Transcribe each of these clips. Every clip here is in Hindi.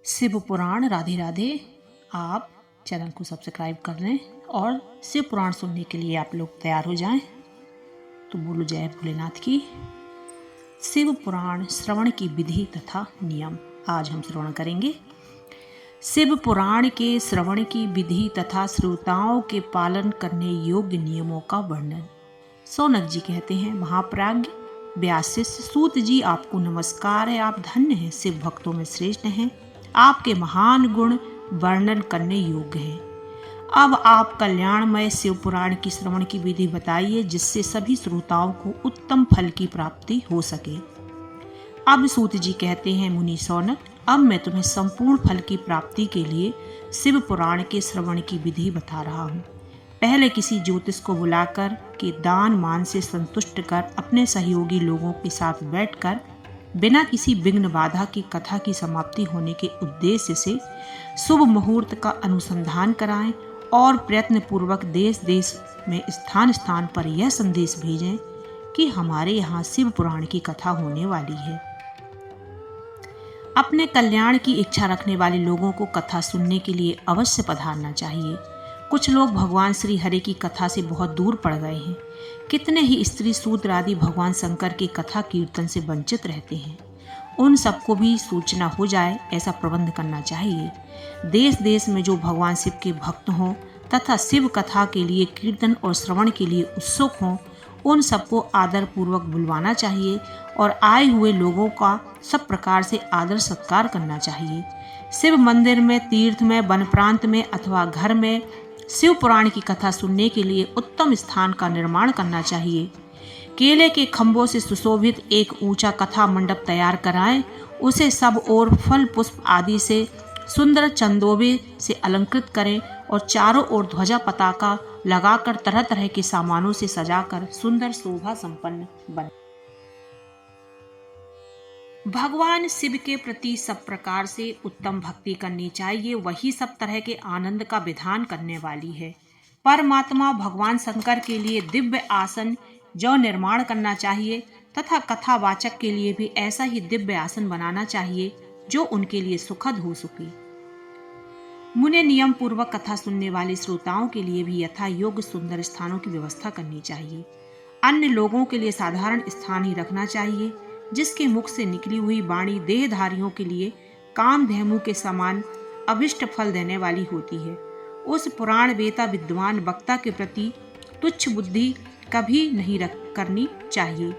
शिव पुराण। राधे राधे। आप चैनल को सब्सक्राइब कर लें और शिव पुराण सुनने के लिए आप लोग तैयार हो जाएं। तो बोलो जय भोलेनाथ की। शिव पुराण श्रवण की विधि तथा नियम आज हम श्रवण करेंगे। शिव पुराण के श्रवण की विधि तथा श्रोताओं के पालन करने योग्य नियमों का वर्णन। सौनक जी कहते हैं, महाप्राज्ञ व्यासिष्ठ सूत जी, आपको नमस्कार है। आप धन्य हैं, शिव भक्तों में श्रेष्ठ हैं। आपके महान गुण वर्णन करने योग्य हैं। अब आप कल्याणमय शिव पुराण की श्रवण की विधि बताइए, जिससे सभी श्रोताओं को उत्तम फल की प्राप्ति हो सके। अब सूत जी कहते हैं, मुनि सौनक, अब मैं तुम्हें संपूर्ण फल की प्राप्ति के लिए शिव पुराण के श्रवण की विधि बता रहा हूँ। पहले किसी ज्योतिष को बुलाकर के दान मान से संतुष्ट कर अपने सहयोगी लोगों के साथ बैठकर बिना किसी विघ्न बाधा की कथा की समाप्ति होने के उद्देश्य से शुभ मुहूर्त का अनुसंधान कराएं और प्रयत्न पूर्वक देश देश में स्थान स्थान पर यह संदेश भेजें कि हमारे यहाँ शिव पुराण की कथा होने वाली है। अपने कल्याण की इच्छा रखने वाले लोगों को कथा सुनने के लिए अवश्य पधारना चाहिए। कुछ लोग भगवान श्री हरि की कथा से बहुत दूर पड़ गए हैं। कितने ही स्त्री शूद्र आदि भगवान शंकर की कथा कीर्तन से वंचित रहते हैं। उन सबको भी सूचना हो जाए, ऐसा प्रबंध करना चाहिए। देश देश में जो भगवान शिव के भक्त हों तथा शिव कथा के लिए कीर्तन और श्रवण के लिए उत्सुक हों, उन सबको आदर पूर्वक बुलवाना चाहिए और आए हुए लोगों का सब प्रकार से आदर सत्कार करना चाहिए। शिव मंदिर में, तीर्थ में, वन प्रांत में अथवा घर में शिव पुराण की कथा सुनने के लिए उत्तम स्थान का निर्माण करना चाहिए। केले के खंभों से सुशोभित एक ऊंचा कथा मंडप तैयार कराएं। उसे सब ओर फल पुष्प आदि से सुंदर चंदोबे से अलंकृत करें और चारों ओर ध्वजा पताका लगाकर तरह तरह के सामानों से सजाकर सुंदर शोभा संपन्न बने। भगवान शिव के प्रति सब प्रकार से उत्तम भक्ति करनी चाहिए। वही सब तरह के आनंद का विधान करने वाली है। परमात्मा भगवान शंकर के लिए दिव्य आसन जो निर्माण करना चाहिए तथा कथावाचक के लिए भी ऐसा ही दिव्य आसन बनाना चाहिए जो उनके लिए सुखद हो सके। मुने नियम पूर्वक कथा सुनने वाले श्रोताओं के लिए भी यथा योग्य सुंदर स्थानों की व्यवस्था करनी चाहिए। अन्य लोगों के लिए साधारण स्थान ही रखना चाहिए, जिसके मुख से निकली हुई वाणी देहधारियों के लिए कामधेनु के समान अभिष्ट फल देने वाली होती है। उस पुराण वेता विद्वान वक्ता के प्रति तुच्छ बुद्धि कभी नहीं करनी चाहिए।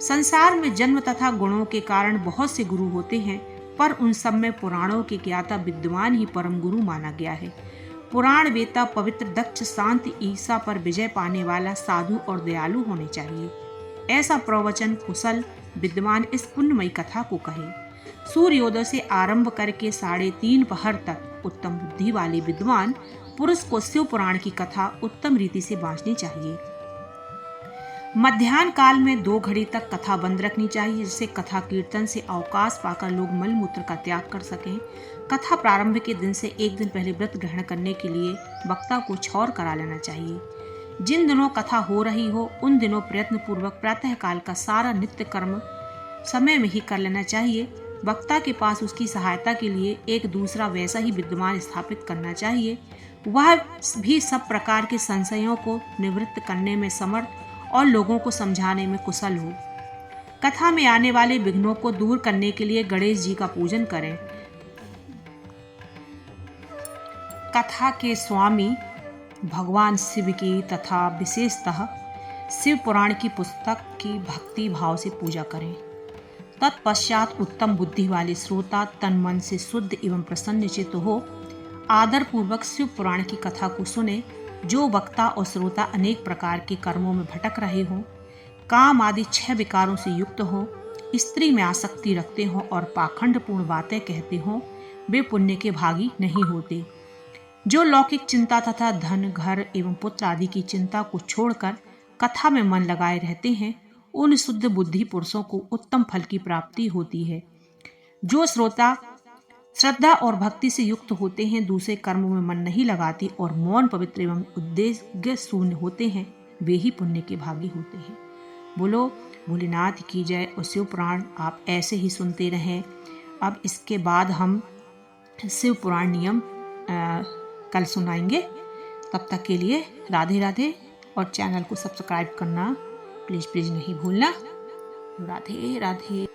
संसार में जन्म तथा गुणों के कारण बहुत से गुरु होते हैं, पर उन सब में पुराणों के ज्ञाता विद्वान ही परम गुरु माना गया है। पुराण वेता पवित्र, दक्ष, शांति, ईर्षा पर विजय पाने वाला, साधु और दयालु होने चाहिए। ऐसा प्रवचन कुशल विद्वान इस पुण्यमयी कथा को कहे। सूर्योदय से आरंभ करके 3:30 पहर तक उत्तम बुद्धि वाले विद्वान पुरुष को शिव पुराण की कथा उत्तम रीति से बांटनी चाहिए। मध्याह्न काल में 2 घड़ी तक कथा बंद रखनी चाहिए, जिससे कथा कीर्तन से अवकाश पाकर लोग मल मूत्र का त्याग कर सकें। कथा प्रारंभ के दिन से 1 दिन पहले व्रत ग्रहण करने के लिए वक्ता को छौर करा लेना चाहिए। जिन दिनों कथा हो रही हो उन दिनों प्रयत्न पूर्वक प्रातः काल का सारा नित्य कर्म समय में ही कर लेना चाहिए। वक्ता के पास उसकी सहायता के लिए एक दूसरा वैसा ही विद्वान स्थापित करना चाहिए। वह भी सब प्रकार के संशयों को निवृत्त करने में समर्थ और लोगों को समझाने में कुशल हो। कथा में आने वाले विघ्नों को दूर करने के लिए गणेश जी का पूजन करें। कथा के स्वामी भगवान शिव की तथा विशेषतः शिव पुराण की पुस्तक की भक्ति भाव से पूजा करें। तत्पश्चात उत्तम बुद्धि वाले श्रोता तन मन से शुद्ध एवं प्रसन्न चित्त हो आदर पूर्वक शिव पुराण की कथा को सुने। जो वक्ता और श्रोता अनेक प्रकार के कर्मों में भटक रहे हों, काम आदि 6 विकारों से युक्त हो, स्त्री में आसक्ति रखते हों और पाखंडपूर्ण बातें कहते हों, वे पुण्य के भागी नहीं होते। जो लौकिक चिंता तथा धन, घर एवं पुत्र आदि की चिंता को छोड़कर कथा में मन लगाए रहते हैं, उन शुद्ध बुद्धि पुरुषों को उत्तम फल की प्राप्ति होती है। जो श्रोता श्रद्धा और भक्ति से युक्त होते हैं, दूसरे कर्मों में मन नहीं लगाते और मौन, पवित्र एवं उद्देश्य शून्य होते हैं, वे ही पुण्य के भागी होते हैं। बोलो भोलेनाथ की जय। और शिव पुराण आप ऐसे ही सुनते रहें। अब इसके बाद हम शिव पुराण नियम कल सुनाएंगे। तब तक के लिए राधे राधे, और चैनल को सब्सक्राइब करना प्लीज़ प्लीज़ नहीं भूलना। राधे राधे।